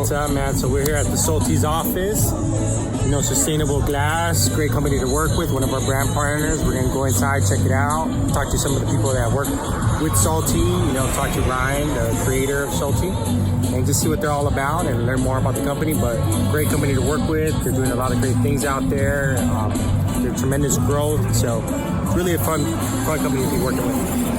What's up, man? So we're here at the Salty's office. You know, Sustainable Glass, great company to work with, one of our brand partners. We're gonna go inside, check it out, talk to some of the people that work with Salty, you know, talk to Ryan, the creator of Salty, and just see what they're all about and learn more about the company. But great company to work with. They're doing a lot of great things out there. They're tremendous growth. So it's really a fun company to be working with.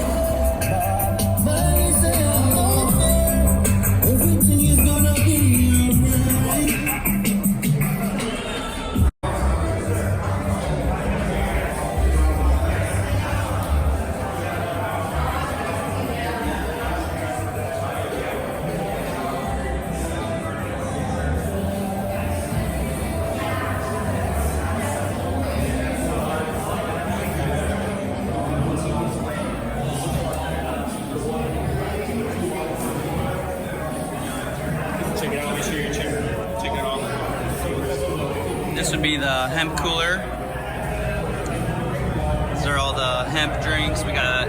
This would be the hemp cooler. These are all the hemp drinks. We got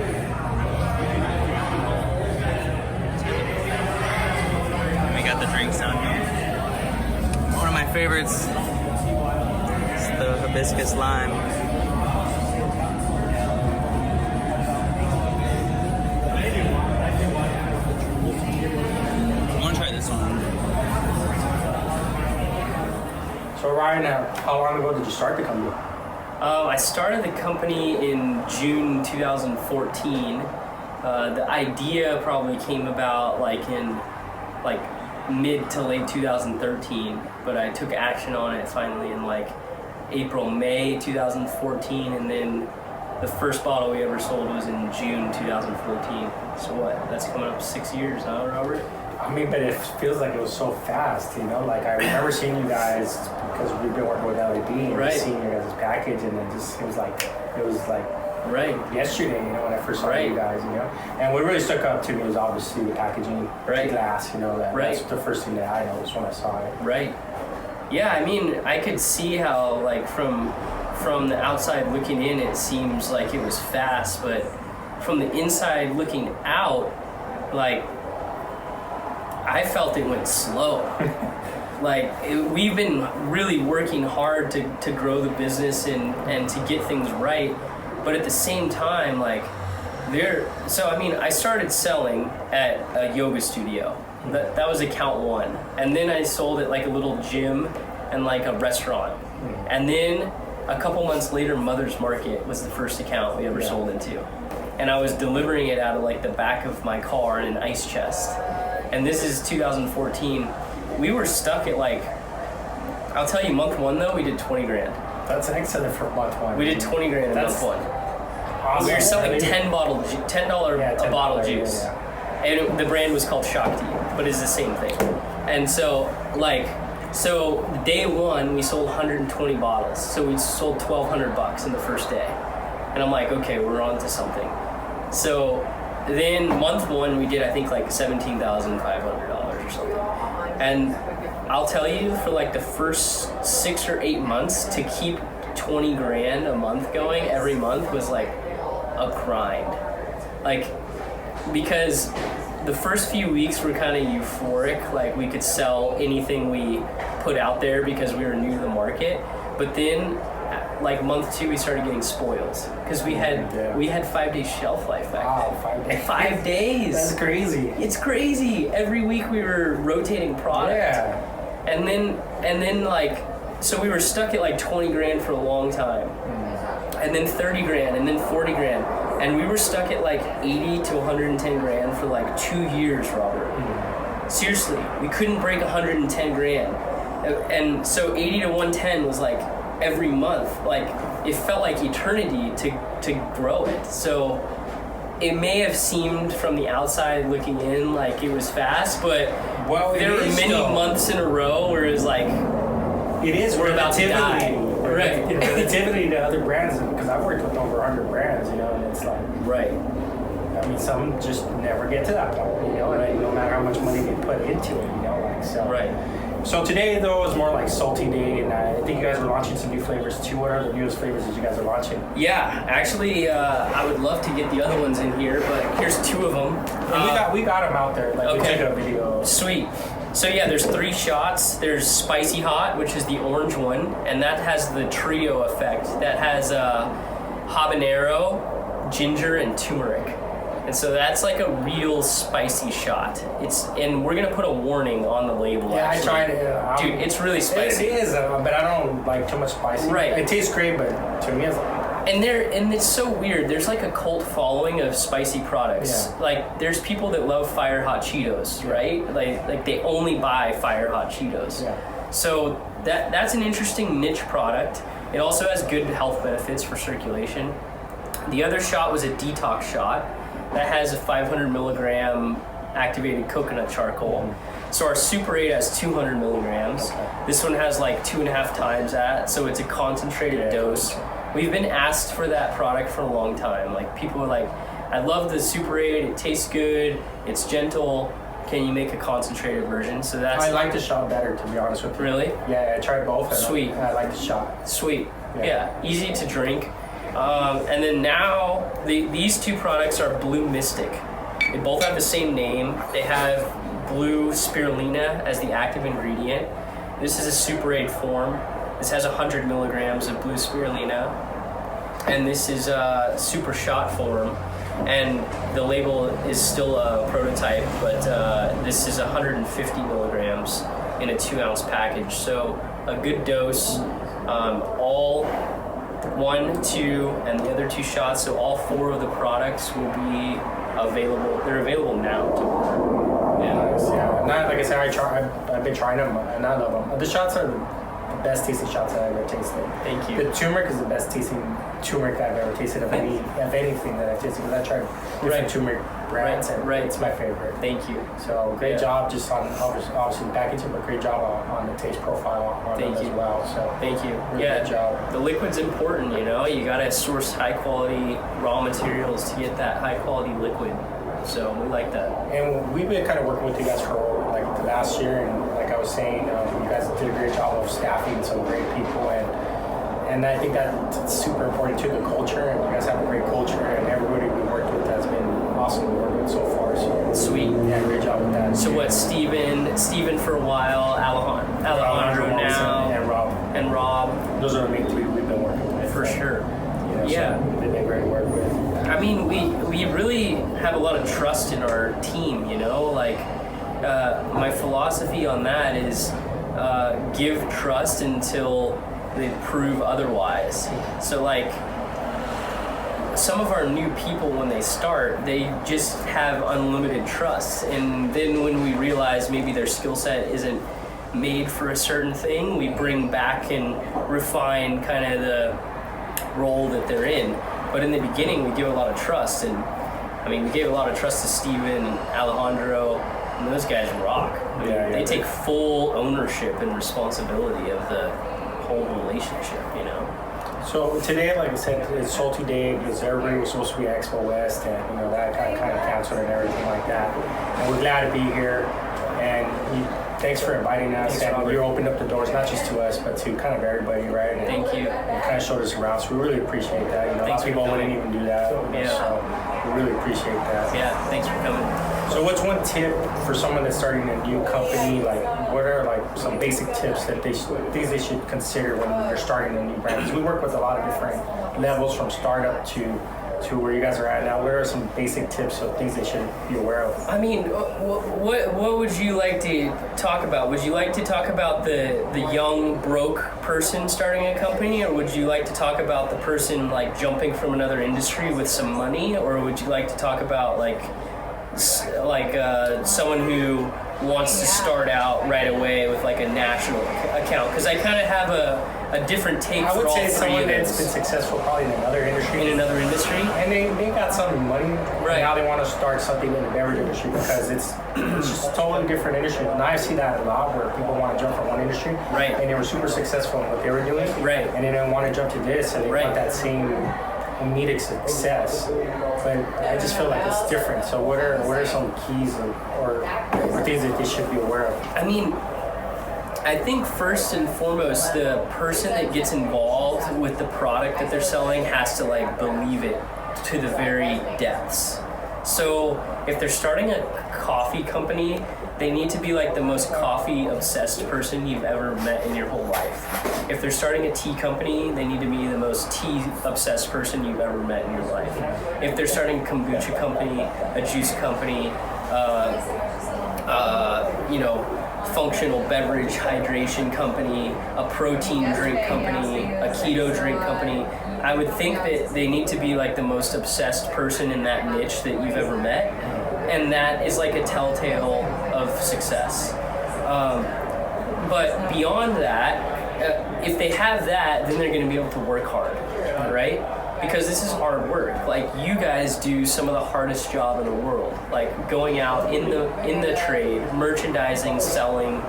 the drinks down here. One of my favorites is the hibiscus lime. I want to try this one. So Ryan, how long ago did you start the company? I started the company in June 2014. The idea probably came about in mid to late 2013, but I took action on it finally in April, May 2014, and then the first bottle we ever sold was in June 2014. So what? That's coming up 6 years, huh, Robert? I mean, but it feels like it was so fast, you know? I remember seeing you guys, because we've been working with LED, and right. seeing your guys' package, and it was like right. yesterday, you know, when I first saw you guys, you know? And what really stuck out to me was obviously the packaging, right. the glass, you know, that's the first thing that I noticed when I saw it. Right. Yeah, I mean, I could see how, from the outside looking in, it seems like it was fast, but from the inside looking out, I felt it went slow. We've been really working hard to grow the business and to get things right, but at the same time, I started selling at a yoga studio. That was account one, and then I sold at a little gym and a restaurant, and then a couple months later, Mother's Market was the first account we ever sold into, and I was delivering it out of the back of my car in an ice chest. And this is 2014. We were stuck at I'll tell you, month one though, we did 20 grand. That's an excellent for month one. We did 20 grand in month one. Awesome. We were selling $10 a bottle juice. Yeah. And the brand was called Shakti, but it's the same thing. And so day one, we sold 120 bottles. So we sold $1,200 in the first day. And I'm like, okay, we're on to something. So then month one, we did, I think, $17,500 or something. And I'll tell you, for the first 6 or 8 months, to keep 20 grand a month going every month was a grind. Because the first few weeks were kind of euphoric, we could sell anything we put out there because we were new to the market. But then month two, we started getting spoils because we had 5 days shelf life back then. 5 days. 5 days. That's crazy. It's crazy. Every week we were rotating product. Yeah. And then so we were stuck at 20 grand for a long time. And then 30 grand and then 40 grand. And we were stuck at 80 to 110 grand for 2 years, Robert. Seriously, we couldn't break 110 grand. And so 80 to 110 was every month. It felt like eternity to grow it. So it may have seemed from the outside looking in it was fast, but there were many months in a row where it was it is. We're about to die. Right. Relativity to other brands, because I've worked with over 100 brands, you know, and it's right. I mean, some just never get to that point, you know, and no matter how much money they put into it, you know, so. Right. So today, though, is more Salty Day, and I think you guys are launching some new flavors too. What are the newest flavors that you guys are launching? Yeah, actually, I would love to get the other ones in here, but here's 2 of them. We got them out there. We took a video. Sweet. So yeah, there's 3 shots. There's Spicy Hot, which is the orange one, and that has the trio effect. That has habanero, ginger, and turmeric. And so that's like a real spicy shot. And we're gonna put a warning on the label. Yeah, actually. I tried it. Dude, it's really spicy. It is, but I don't like too much spicy. Right. It tastes great, but to me, it's like. And it's so weird. There's like a cult following of spicy products. Yeah. Like there's people that love Fire Hot Cheetos, right? Like they only buy Fire Hot Cheetos. Yeah. So that's an interesting niche product. It also has good health benefits for circulation. The other shot was a detox shot that has a 500 milligram activated coconut charcoal. So our Super 8 has 200 milligrams. Okay. This one has like 2.5 times that, so it's a concentrated dose. We've been asked for that product for a long time. Like people are like, I love the Super 8, it tastes good, it's gentle, can you make a concentrated version? So that's... I like the shot better, to be honest with you. Really? Yeah, I tried both. And Sweet. I like the shot. Sweet. Yeah. Yeah, easy to drink. And then now, these 2 products are Blue Mystic. They both have the same name. They have blue spirulina as the active ingredient. This is a Super 8 form. This has 100 milligrams of blue spirulina. And this is a super shot form. And the label is still a prototype, but this is 150 milligrams in a 2-ounce package. So a good dose. All 1, 2, and the other 2 shots. So all 4 of the products will be available. They're available now to order. Yeah. Nice, yeah. Not, like I said, I've been trying them, and I love them. The shots are the best tasting shots I've ever tasted. Thank you. The turmeric is the best tasting turmeric I've ever tasted of anything that I've tasted. Because I tried different turmeric brands, and it's my favorite. Thank you. So great job just on obviously the packaging, but great job on the taste profile on them as well. So Thank you. really Yeah, good job. the liquid's important, you know? You gotta source high quality raw materials to get that high quality liquid. So we like that. And we've been kind of working with you guys for like the last year, and like I was saying, you guys did a great job of staffing some great people, and I think that's super important too, the culture, and you guys have a great culture, and everybody we worked with has been awesome to work with so far. So Sweet. yeah, great job with that. So what, Steven for a while, Alejandro now, and Rob. and Rob. Those are the main 3 we've been working with. For sure. So Yeah. they've been great to work with. I mean, we really have a lot of trust in our team, you know? Like, my philosophy on that is give trust until they prove otherwise. So, like, some of our new people, when they start, they just have unlimited trust. And then when we realize maybe their skill set isn't made for a certain thing, we bring back and refine kind of the role that they're in. But in the beginning, we give a lot of trust, and I mean, we gave a lot of trust to Steven and Alejandro, and those guys rock. I mean, Yeah, they take full ownership and responsibility of the whole relationship, you know? So today, like I said, it's Salty Day because everybody was supposed to be at Expo West, and you know that got kind of canceled and everything like that. And we're glad to be here, and thanks for inviting us. Thanks, and Robert. you opened up the doors not just to us, but to kind of everybody, right? And Thank you. And kind of showed us around, so we really appreciate that. You know, Thanks a lot of people for coming. wouldn't even do that, Yeah. so we really appreciate that. Yeah, thanks for coming. So what's one tip for someone that's starting a new company? Like, what are like some basic tips that things they should consider when they're starting a new brand? Because we work with a lot of different levels from startup to where you guys are at now. What are some basic tips of things they should be aware of? I mean, what would you like to talk about? Would you like to talk about the young broke person starting a company, or would you like to talk about the person like jumping from another industry with some money, or would you like to talk about like someone who wants to start out right away with like a national account? Because I kind of have a different take I for would all say three someone of that's been those. successful probably in another industry. In another industry? And they got some money, Right. and now they want to start something in the beverage industry because it's just a totally different industry. And I see that a lot where people want to jump from one industry, Right. and they were super successful in what they were doing, Right. and they didn't want to jump to this, and they Right. want that same immediate success. But I just feel like it's different. So what are some keys or things that they should be aware of? I mean, I think first and foremost, the person that gets involved with the product that they're selling has to like believe it to the very depths. So if they're starting a coffee company, they need to be like the most coffee obsessed person you've ever met in your whole life. If they're starting a tea company, they need to be the most tea obsessed person you've ever met in your life. If they're starting a kombucha company, a juice company, functional beverage hydration company, a protein drink company, a keto drink company, I would think that they need to be like the most obsessed person in that niche that you've ever met. And that is like a telltale of success. But beyond that, if they have that, then they're going to be able to work hard, right? Because this is hard work. Like, you guys do some of the hardest job in the world. Like, going out in the trade, merchandising, selling,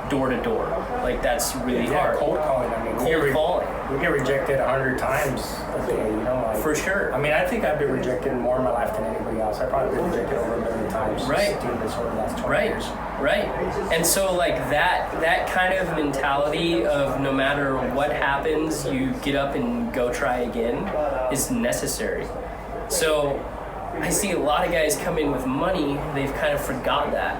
door to door. Like, that's really hard. Cold calling. I mean, we get rejected 100 times a day, you know? Like, for sure. I mean, I think I've been rejected more in my life than anybody else. I've probably been rejected over 1 million times. Right. Just doing this over the last 20 years. Right. And so, like, that kind of mentality of no matter what happens, you get up and go try again is necessary. So I see a lot of guys come in with money, they've kind of forgot that.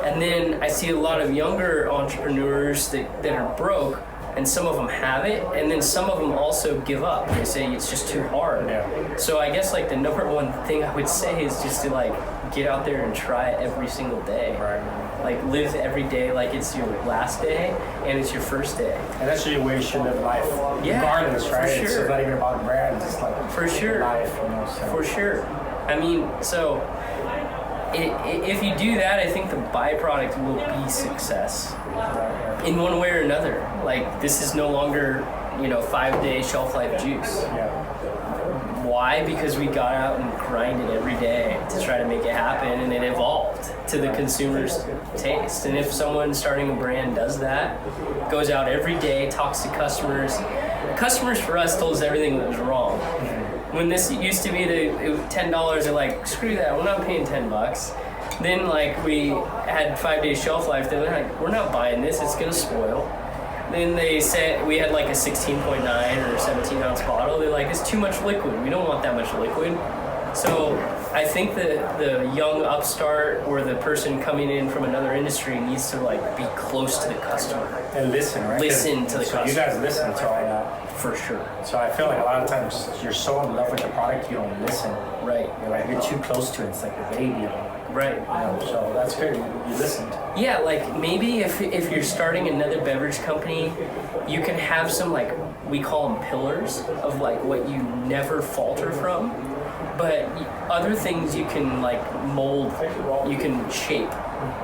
And then I see a lot of younger entrepreneurs that are broke, and some of them have it, and then some of them also give up. They say it's just too hard. Yeah. So I guess like the number one thing I would say is just to like get out there and try it every single day. Right. Like, live every day like it's your last day and it's your first day. And that's really the way you should live life. Yeah, regardless, right? for sure. It's not even about brands. It's like For sure. life, you know. So. For sure. I mean, so if you do that, I think the byproduct will be success in one way or another. Like, this is no longer, 5-day shelf life juice. Yeah. Why? Because we got out and grinded every day to try to make it happen, and it evolved to the consumer's taste. And if someone starting a brand does that, goes out every day, talks to customers for us told us everything that was wrong. When this used to be $10, they're like, screw that, we're not paying $10. Then like we had 5-day shelf life, they're like, we're not buying this, it's gonna spoil. Then they said we had like a 16.9 or 17 ounce bottle. They're like, it's too much liquid. We don't want that much liquid. So I think that the young upstart or the person coming in from another industry needs to like be close to the customer. And listen, right? Listen to the so customer. You guys listen to all that. For sure. So I feel like a lot of times you're so in love with the product, you don't listen. Right. You're too close to it. It's like a baby. Right. So that's good. You listened. Yeah, like maybe if you're starting another beverage company, you can have some like, we call them pillars of like what you never falter from, but other things you can like mold, you can shape.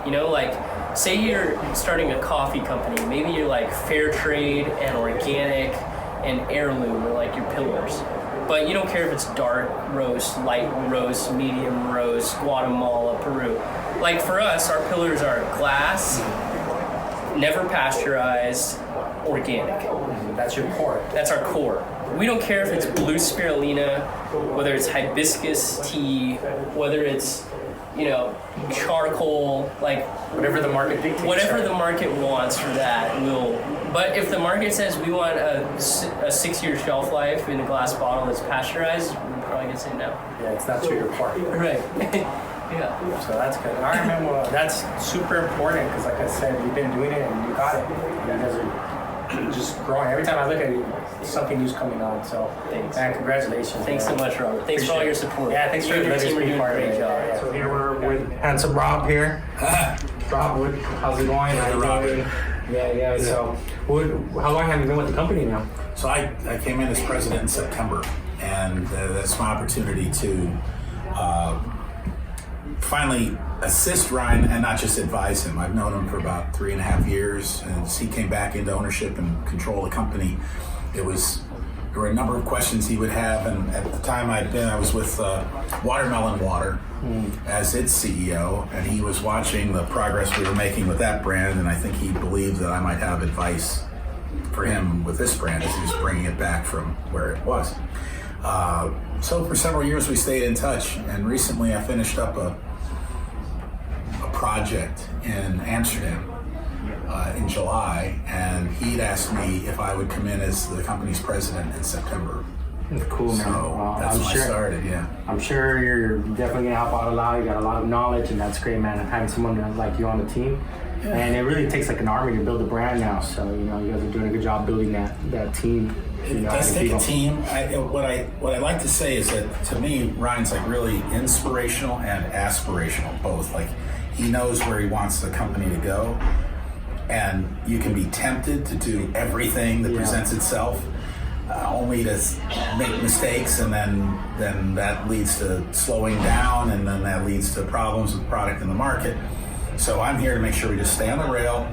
Like say you're starting a coffee company, maybe you're like fair trade and organic and heirloom are like your pillars. But you don't care if it's dark roast, light roast, medium roast, Guatemala, Peru. Like for us, our pillars are glass, never pasteurized, organic. That's your core. That's our core. We don't care if it's blue spirulina, whether it's hibiscus tea, whether it's, charcoal, like Whatever the market dictates. whatever the market wants for that, but if the market says we want a 6-year shelf life in a glass bottle that's pasteurized, we're probably gonna say no. Yeah, it's not your core. Right. Yeah. So that's good. All right, man. Well, that's super important because, like I said, you've been doing it and you got it. You guys are just growing. Every time I look at you, something new's coming on. So, Thanks. And congratulations. Thanks so much, Robert. Thanks for all your support. Yeah, thanks for You and your letting us team are be doing a part of great it. job. Yeah. So here we're with handsome Rob here. Rob, how's it going? Hi, Robin. Yeah. So, how long have you been with the company now? So I came in as president in September, and that's my opportunity to finally assist Ryan and not just advise him. I've known him for about 3.5 years, and as he came back into ownership and control of the company, there were a number of questions he would have, and at the time I was with Watermelon Water as its CEO, and he was watching the progress we were making with that brand, and I think he believed that I might have advice for him with this brand as he was bringing it back from where it was. So for several years we stayed in touch, and recently I finished up a project in Amsterdam in July, and he'd asked me if I would come in as the company's president in September. Cool, man. So Well, that's I'm when sure. I started, yeah. I'm sure you're definitely gonna help out a lot. You got a lot of knowledge, and that's great, man. And having someone like you on the team, and it really takes like an army to build a brand now. So you know, you guys are doing a good job building that team. You It know, does having take a people- team. What I like to say is that to me, Ryan's like really inspirational and aspirational, both. Like he knows where he wants the company to go, and you can be tempted to do everything that presents itself, only to make mistakes, and then that leads to slowing down, and then that leads to problems with product in the market. So I'm here to make sure we just stay on the rail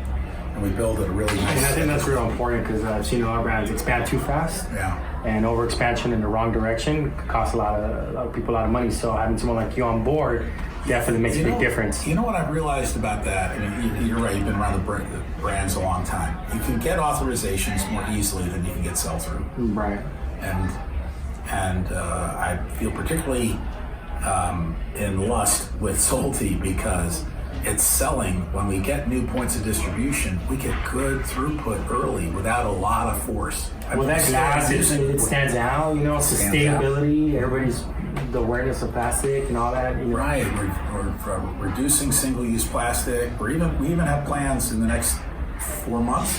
and we build a really nice. And I think that's real important because I've seen a lot of brands expand too fast. Yeah. And over expansion in the wrong direction costs a lot of people a lot of money. So having someone like you on board definitely makes a big difference. You know what I've realized about that? I mean, you're right. You've been around the brands a long time. You can get authorizations more easily than you can get sell-through. Right. And I feel particularly in lust with Salty because it's selling. When we get new points of distribution, we get good throughput early without a lot of force. Well, that glass, it stands out, you know, sustainability, everybody's, the awareness of plastic and all that, you know. Right, we're reducing single-use plastic. We even have plans in the next 4 months.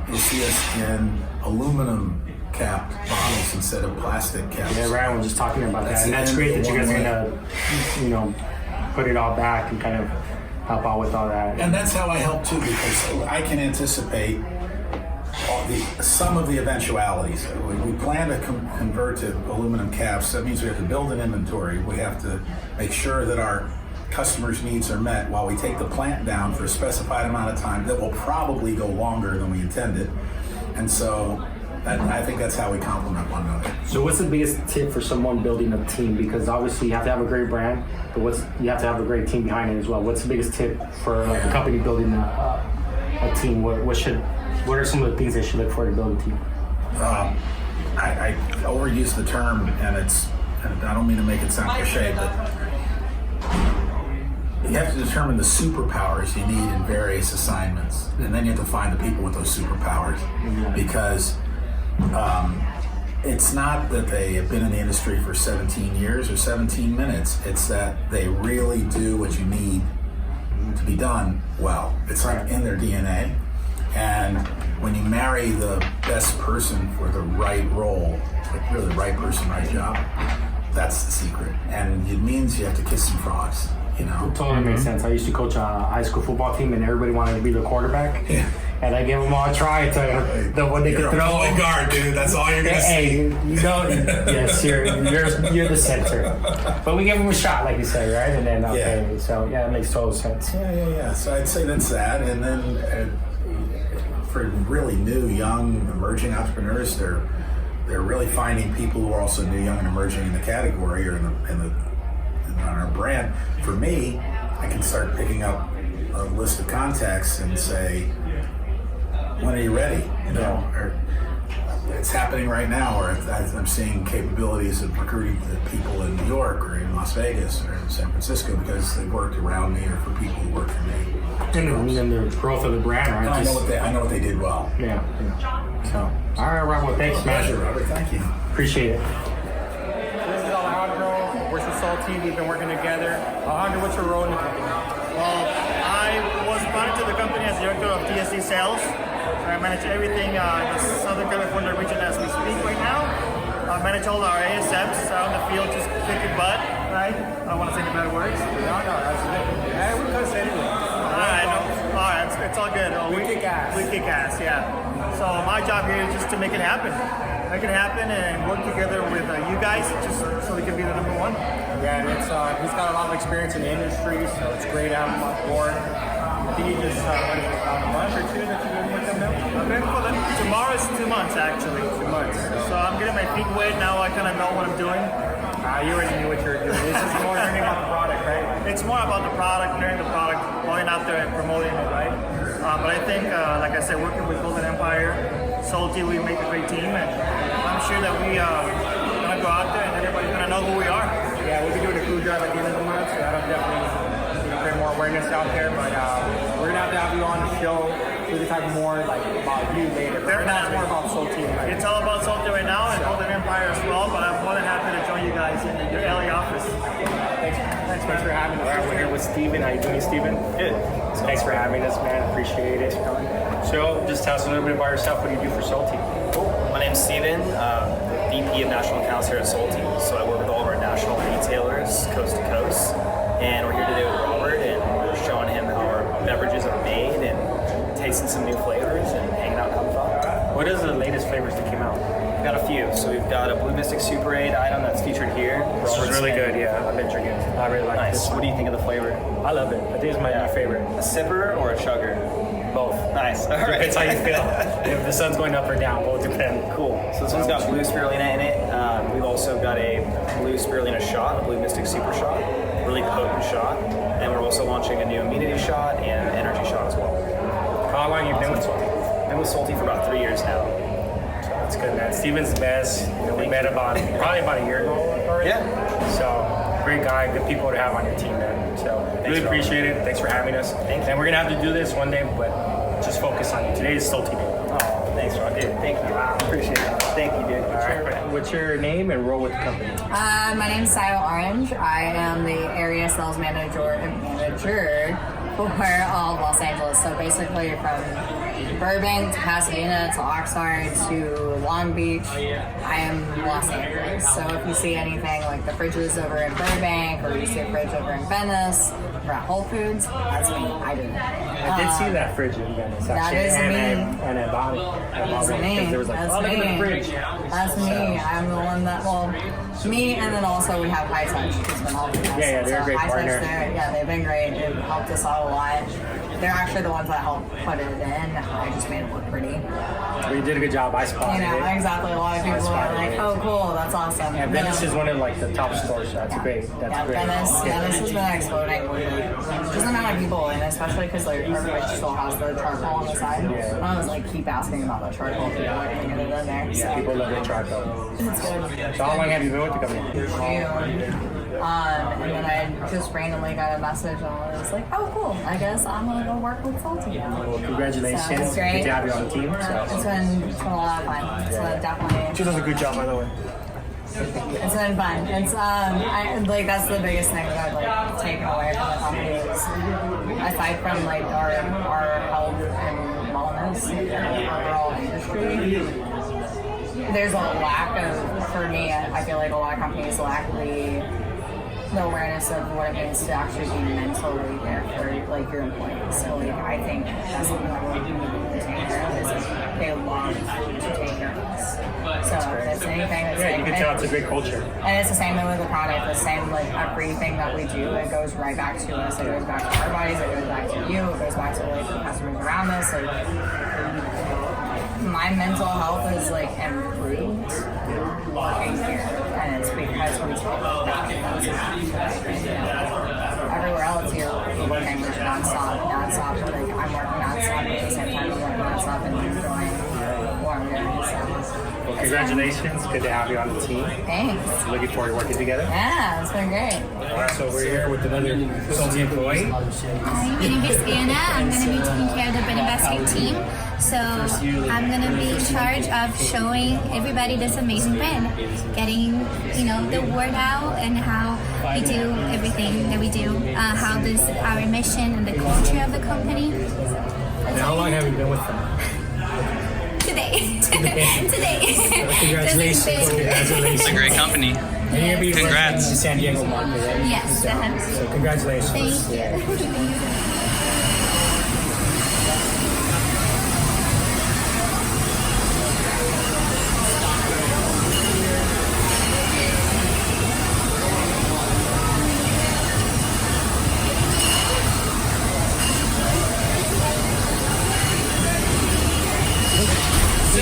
You'll see us in aluminum capped bottles instead of plastic caps. Yeah, Ryan was just talking about That's that, and the that's end great of that you the guys are one-way. gonna, you know, put it all back and kind of help out with all that. And that's how I help too, because I can anticipate some of the eventualities. We plan to convert to aluminum caps. That means we have to build an inventory. We have to make sure that our customers' needs are met while we take the plant down for a specified amount of time that will probably go longer than we intended. And so I think that's how we complement one another. So what's the biggest tip for someone building a team? Because obviously you have to have a great brand, but you have to have a great team behind it as well. What's the biggest tip for like a company building a team? What are some of the things they should look for to build a team? I overuse the term, and I don't mean to make it sound cliche, but you have to determine the superpowers you need in various assignments, and then you have to find the people with those superpowers, because it's not that they have been in the industry for 17 years or 17 minutes. It's that they really do what you need to be done well. It's like in their DNA. And when you marry the best person for the right role, like really the right person, right job, that's the secret. And it means you have to kiss some frogs, you know? Totally makes sense. I used to coach a high school football team, and everybody wanted to be the quarterback. Yeah. And I gave them all a try to when they could throw. point guard, dude. That's all you're gonna Hey, you don't. Yes, you're the center. But we gave them a shot, like you said, right? And then okay, so yeah, it makes total sense. Yeah. So I'd say that's that. And then for really new, young, emerging entrepreneurs, they're really finding people who are also new, young, and emerging in the category or in our brand. For me, I can start picking up a list of contacts and say, when are you ready? You know, or it's happening right now, or I'm seeing capabilities of recruiting people in New York or in Las Vegas or in San Francisco because they worked around me or for people who work for me. And the growth of the brand, right? I know what they did well. Yeah. So, all right, Rob. Thanks, man. Pleasure, Robert. Thank you. Appreciate it. This is Alejandro. We're from Salty. We've been working together. Alejandro, what's your role in the company? Well, I was brought into the company as director of TSC sales. I manage everything in the Southern California region as we speak right now. I manage all our ASMs out in the field, just kicking butt, right? I don't want to say any bad words. No, that's it. Hey, we can say anything. Alright, it's all good. We kick ass. We kick ass, yeah. So my job here is just to make it happen. Make it happen and work together with you guys just so we can be the number one. Yeah, and he's got a lot of experience in the industry, so it's great to have him on board. I think he just about a month or two that you've been with them now? I've been for them. Tomorrow is 2 months actually. 2 months. So I'm getting my feet wet now. I kind of know what I'm doing. You already knew what you were doing. This is more learning about the product, right? It's more about the product, learning the product, going out there and promoting it, right? But I think, like I said, working with Golden Empire, Salty, we make a great team, and I'm sure that we gonna go out there and everybody's gonna know who we are. Yeah, we'll be doing a crew drive at the end of the month, so that'll definitely bring more awareness out there. But we're gonna have you on the show. We can talk more like about you later. But right now it's more about Salty. Right? It's all about Salty right now and Golden Empire as well, but I'm more than happy to join you guys in your LA office. Thanks for having us. All right, we're here with Steven. How you doing, Steven? Good. Thanks for having us, man. Appreciate it. So, just tell us a little bit about yourself. What do you do for Salty? My name's Steven, VP of National Accounts here at Salty. So I work with all of our national retailers, coast to coast. And we're here today with Robert, and we're showing him how our beverages are made and tasting some new flavors and hanging out and having fun. What is the latest flavors that came out? We've got a few. So we've got a Blue Mystic Super 8 item that's featured here. This is really good, yeah. I've been drinking it. I really like Nice. this. What do you think of the flavor? I love it. I think it's my new favorite. A sipper or a chugger? Both. Nice. All right. Depends how you feel. If the sun's going up or down, will depend. Cool. So this one's got blue spirulina in it. We've also got a blue spirulina shot, a Blue Mystic Super shot, really potent shot. And we're also launching a new immunity shot and energy shot as well. How long have you been with Salty? Been with Salty for about 3 years now. That's good, man. Steven's the best. You know, we met probably about a year ago already. Yeah. So, great guy, good people to have on your team, man. So, really Rob. appreciate it. Thanks for having us. Thank you. And we're going to have to do this one day, but just focus on you. Today is Salty Day. Oh, thanks, Rob. Dude, thank you. Appreciate it. Thank you, dude. All right. What's your name and role with the company? My name is Sayo Orange. I am the area sales manager for all of Los Angeles. So basically from Burbank to Pasadena to Oxnard to Long Beach, I am Los Angeles. So if you see anything like the fridges over in Burbank or you see a fridge over in Venice or at Whole Foods, that's me. I do. I did see that fridge in Venice. That actually, is and me. And I bought it. That's me. There was like, That's oh, look me. at the fridge. That's me. I'm the one that, me, and then also we have High Touch, who's been helping us. Yeah, they're a great High partner. Touch, they've been great. They've helped us out a lot. They're actually the ones that helped put it in. I just made it look pretty. We did a good job. I spotted You know, it. exactly. A lot of people are like, oh, cool, that's awesome. Yeah, Venice is one of like the top stores. So that's great. That's Yeah, great. Venice has been exploding. Just the amount of people, and especially because like our fridge still has the charcoal on the side. Yeah. I was like, keep asking about the charcoal. People are going to get it in there. So. People love the charcoal. It's good. So how long have you been with the company? June. And then I just randomly got a message and I was like, oh, cool. I guess I'm going to go work with Salty now. Well, congratulations. So it's great. Good to have you on the team. So. It's been a lot of fun. So definitely. She does a good job, by the way. It's been fun. It's like that's the biggest thing that I've like taken away from the company is aside from like our health and wellness and overall industry, there's a lack of, for me, I feel like a lot of companies lack the awareness of what it means to actually be mentally there for like your employees. So like I think that's something that we're really take care of is they love to take care of us. So if it's anything that's Yeah, like, you can tell it's a great culture. and it's the same way with the product, the same like everything that we do, it goes right back to us. It goes back to our bodies, it goes back to you, it goes back to like the customers around us. Like my mental health is like improved working here, and it's because we take everywhere else you're working nonstop. Like I'm working nonstop at the same time I'm working nonstop and enjoying what I'm doing. So. Well, congratulations. Good to have you on the team. Thanks. Looking forward to working together. Yeah, it's been great. All right, so we're here with another Salty employee. Hi, my name is Anna. I'm going to be taking care of the Bread and Basket team. So I'm going to be in charge of showing everybody this amazing brand, getting the word out and how we do everything that we do, how this our mission and the culture of the company. And how long have you been with them? Today. Congratulations. Congratulations. It's a great company. And you're going to be Congrats. working in the San Diego market, right? Yes. So congratulations. Thank you. We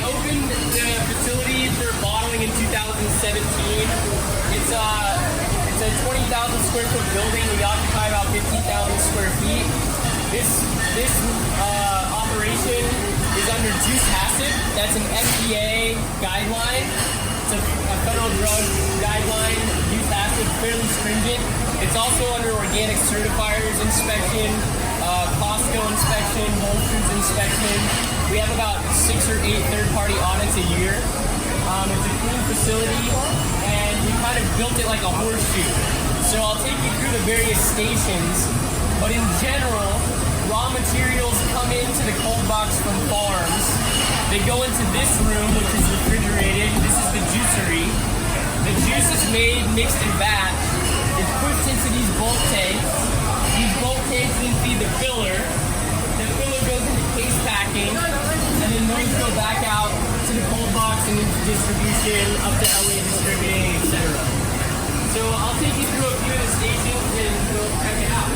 opened the facility for bottling in 2017. It's a 20,000 square foot building. We occupy about 15,000 square feet. This operation is under juice acid. That's an FDA guideline. It's a federal drug guideline. Juice acid, fairly stringent. It's also under organic certifiers inspection, Costco inspection, Whole Foods inspection. We have about 6 or 8 third-party audits a year. It's a clean facility, and we kind of built it like a horseshoe. So I'll take you through the various stations, but in general, raw materials come into the cold box from farms. They go into this room, which is refrigerated. This is the juicery. The juice is made, mixed in batch. It's pushed into these bulk tanks. These bulk tanks then feed the filler. The filler goes into case packing, and then those go back out to the cold box and into distribution, up to LA distributing, etc. So I'll take you through a few of the stations and we'll check it out.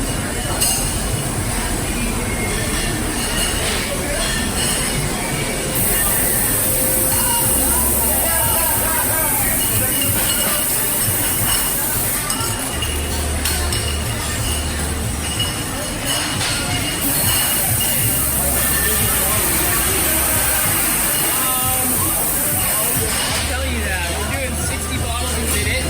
I'll tell you that. We're doing 60 bottles a minute.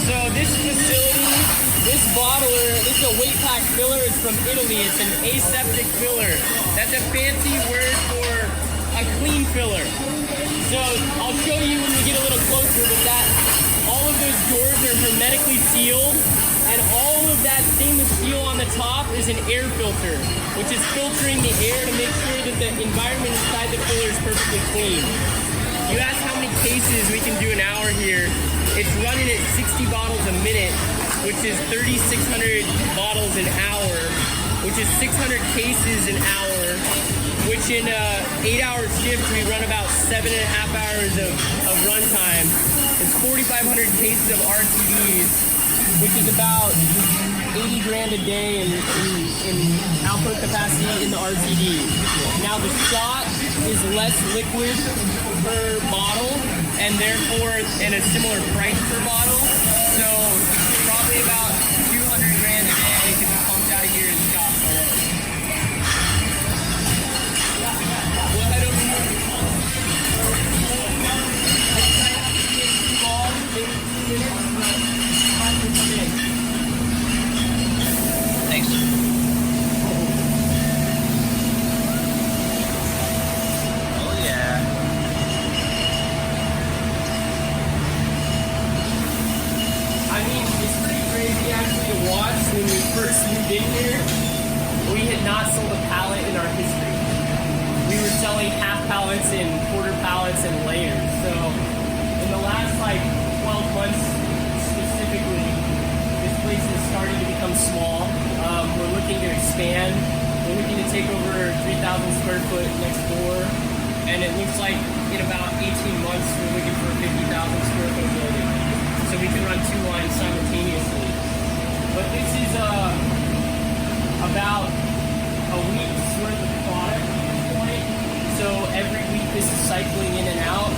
So this facility, this bottler, this is a weight pack filler. It's from Italy. It's an aseptic filler. That's a fancy word for a clean filler. So I'll show you when we get a little closer, but that all of those doors are hermetically sealed, and all of that stainless steel on the top is an air filter, which is filtering the air to make sure that the environment inside the filler is perfectly clean. You asked how many cases we can do an hour here. It's running at 60 bottles a minute, which is 3,600 bottles an hour, which is 600 cases an hour, which in an 8-hour shift, we run about 7.5 hours of runtime. It's 4,500 cases of RTDs, which is about 80 grand a day in output capacity in the RTD. Now the shot is less liquid per bottle, and therefore and a similar price per bottle. So probably about 200 grand a day can be pumped out of here in shots alone. Go ahead over here. Thanks. Oh yeah. I mean, it's pretty crazy actually to watch. When we first moved in here, we had not sold a pallet in our history. We were selling half pallets and quarter pallets and layers. So in the last 12 months specifically, this place is starting to become small. We're looking to expand. We're looking to take over 3,000 square foot next door. And it looks like in about 18 months, we're looking for a 50,000 square foot building. So we can run 2 lines simultaneously. But this is about a week's worth of product at this point. So every week this is cycling in and out.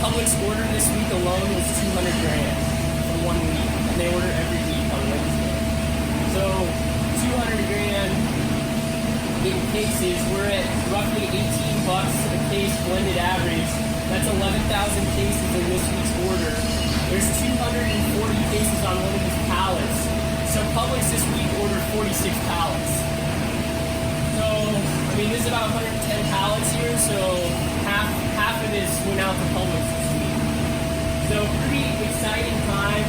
Public's order this week alone was 200 grand for 1 week. And they order every week on Wednesday. So 200 grand in cases. We're at roughly $18 a case blended average. That's 11,000 cases in this week's order. There's 240 cases on one of these pallets. So Publix this week ordered 46 pallets. So, I mean, this is about 110 pallets here, so half of this went out to Publix this week. So pretty exciting time.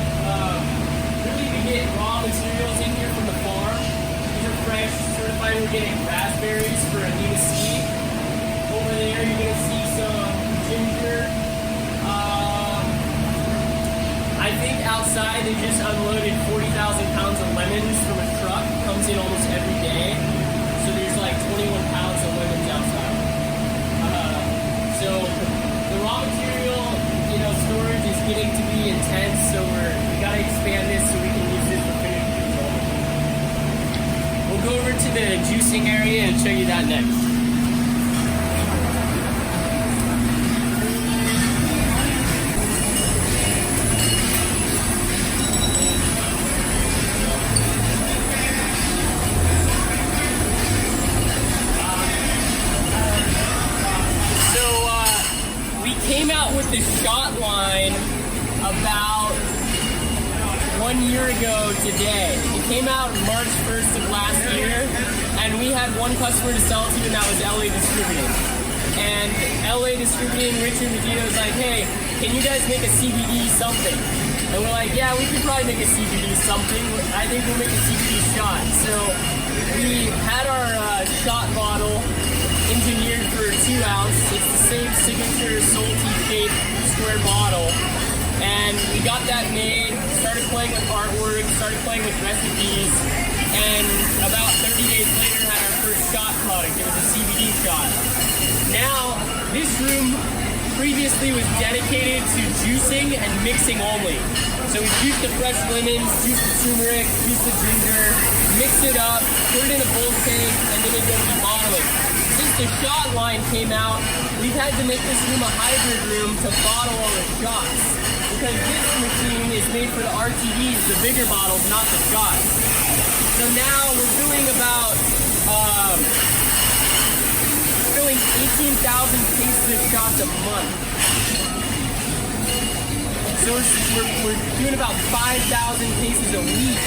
Really to get raw materials in here from the farm. These are fresh, certified. We're getting raspberries for Anita C. Over there, you're going to see some ginger. I think outside they just unloaded 40,000 pounds of lemons from a truck. Comes in almost every day. So there's 21 pounds of lemons outside. So the raw material, storage is getting to be intense. So we got to expand this so we can use this for finished goods. We'll go over to the juicing area and show you that next. came out with this shot line about 1 year ago today. It came out March 1st of last year, and we had one customer to sell to, and that was LA Distributing. And LA Distributing, Richard Medina was like, hey, can you guys make a CBD something? And we're like, yeah, we could probably make a CBD something. I think we'll make a CBD shot. So we had our shot bottle engineered for 2 ounce. It's the same signature salty shaped square bottle. And we got that made, started playing with artwork, started playing with recipes, and about 30 days later had our first shot product. It was a CBD shot. Now, this room previously was dedicated to juicing and mixing only. So we juice the fresh lemons, juice the turmeric, juice the ginger, mix it up, put it in a bulk tank, and then it goes to bottling. Since the shot line came out, we've had to make this room a hybrid room to bottle all the shots. Because this machine is made for the RTDs, the bigger bottles, not the shots. So now we're doing about filling 18,000 cases of shots a month. So we're doing about 5,000 cases a week,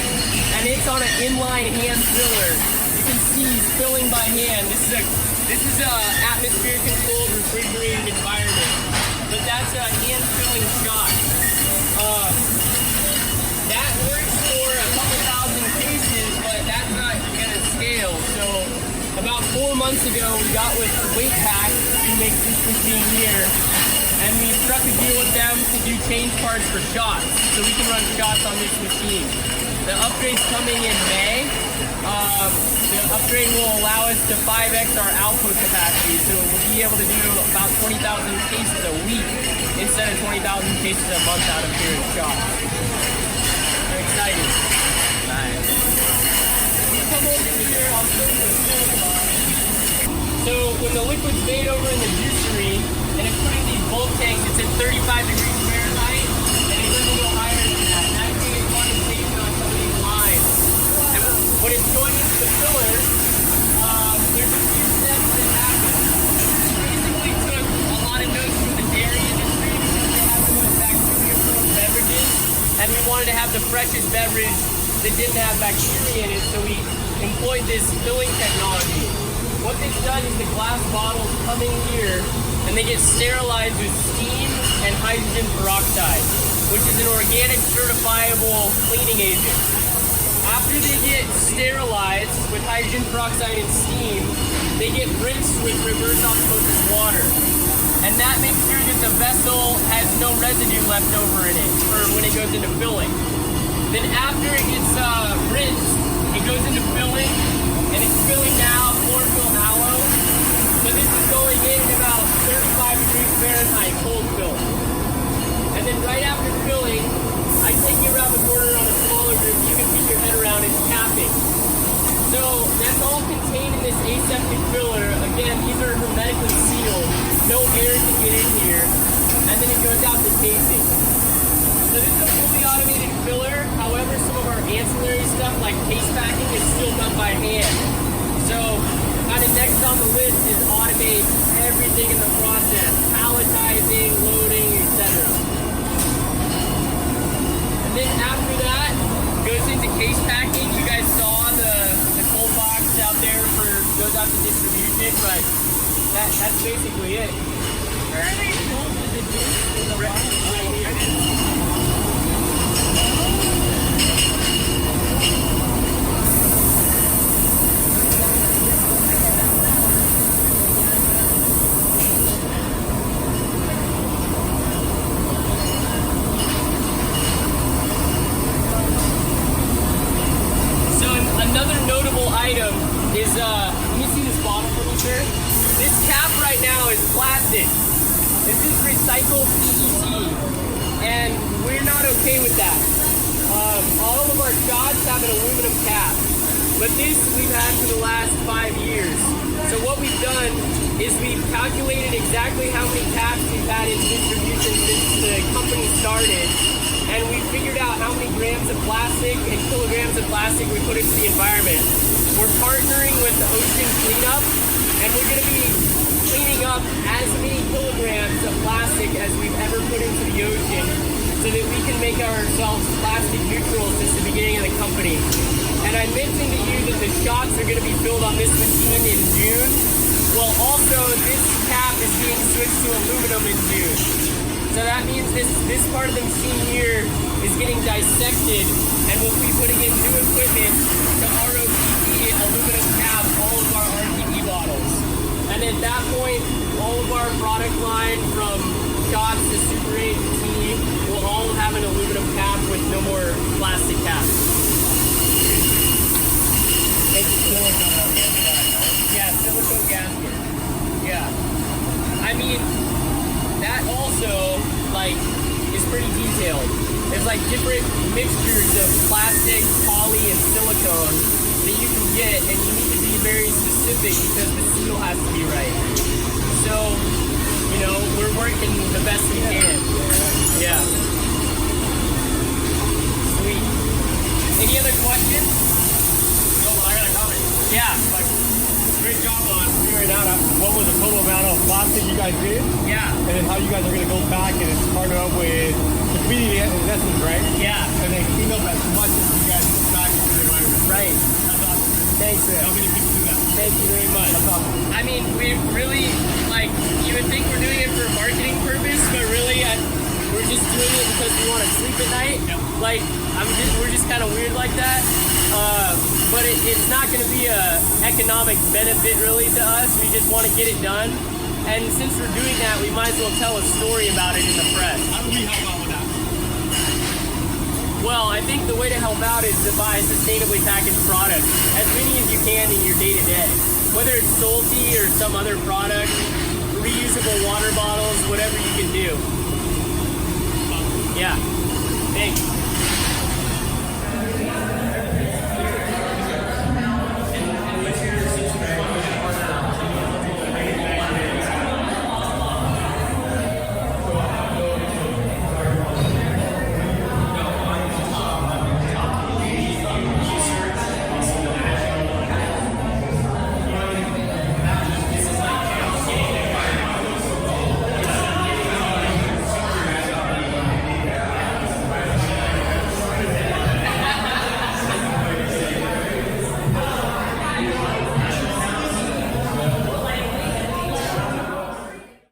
and it's on an inline hand filler. You can see he's filling by hand. This is a atmosphere controlled refrigerated environment, but that's a hand filling shot. That works for a couple thousand cases, but that's not gonna scale. So about 4 months ago, we got with Weightpack, who makes this machine here, and we struck a deal with them to do change parts for shots, so we can run shots on this machine. The upgrade's coming in May. The upgrade will allow us to 5x our output capacity, so we'll be able to do about 20,000 cases a week instead of 20,000 cases a month out of here at shop. I'm excited. Nice. Come over here, I'll show you the filling line. So when the liquid's made over in the juicery, and it's put in these bulk tanks, it's at 35 degrees Fahrenheit, and it goes a little higher than that. And I think it's condensation on some of these lines. And when it's going into the filler, there's a few steps that happen. Basically took a lot of notes from the dairy industry because they have the most bacteria-prone beverages, and we wanted to have the freshest beverage that didn't have bacteria in it, so we employed this filling technology. What they've done is the glass bottles come in here and they get sterilized with steam and hydrogen peroxide, which is an organic certifiable cleaning agent. After they get sterilized with hydrogen peroxide and steam, they get rinsed with reverse osmosis water. And that makes sure that the vessel has no residue left over in it for when it goes into filling. Then after it gets rinsed, it goes into filling, and it's filling now chlorophyll aloe. So this is going in at about 35 degrees Fahrenheit, cold fill. And then right after filling, I take you around the corner on a smaller group, you can keep your head around, it's capping. So that's all contained in this aseptic filler. Again, these are hermetically sealed. No air can get in here. And then it goes out to tasting. So this is a fully automated filler. However, some of our ancillary stuff like case packing is still done by hand. So kind of next on the list is automate everything in the process. Palletizing, loading, etc. And then after that, goes into case packing. You guys saw the cold box out there goes out to distribution, but that's basically it. Where are they sold? Is it right here? Let me see this bottle for me, sir. This cap right now is plastic. This is recycled PET, and we're not okay with that. All of our shots have an aluminum cap, but this we've had for the last 5 years. So what we've done is we've calculated exactly how many caps we've had in distribution since the company started, and we figured out how many grams of plastic and kilograms of plastic we put into the environment. We're partnering with the Ocean Cleanup, and we're going to be cleaning up as many kilograms of plastic plastic as we've ever put into the ocean so that we can make ourselves plastic neutral since the beginning of the company. And I mentioned to you that the shots are going to be filled on this machine in June. Well, also, this cap is being switched to aluminum in June. So that means this part of the machine here is getting dissected, and we'll be putting in new equipment to ROPP aluminum cap all of our RTD bottles. And at that point, all of our product line from shots to Super 8 to tea will all have an aluminum cap with no more plastic caps. It's silicone on the inside. Yeah, silicone gasket. Yeah. I mean, that also, like, is pretty detailed. There's like different mixtures of plastic, poly, and silicone that you can get, and you need to be very specific because the seal has to be right. So, you know, we're working the best we can. Yeah. Sweet. Any other questions? I got a comment. Yeah. Great job on figuring out what was the total amount of plastic you guys did. Yeah. And then how you guys are going to go back and partner up with the community investments, right? Yeah. And then clean up as much as you guys put back into the environment. Right. That's awesome. Thanks, man. How many people do that? Thank you very much. That's awesome. I mean, we really, like, you would think we're doing it for a marketing purpose, but really, we're just doing it because we want to sleep at night. Yep. Like, we're just kind of weird like that. But it's not going to be a economic benefit really to us. We just want to get it done. And since we're doing that, we might as well tell a story about it in the press. How do we help out with that? Well, I think the way to help out is to buy sustainably packaged products, as many as you can in your day-to-day. Whether it's Salty or some other product, reusable water bottles, whatever you can do. Yeah. Thanks.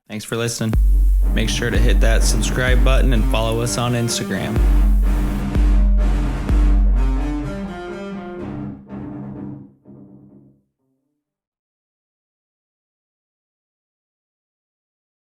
Thanks for listening. Make sure to hit that subscribe button and follow us on Instagram.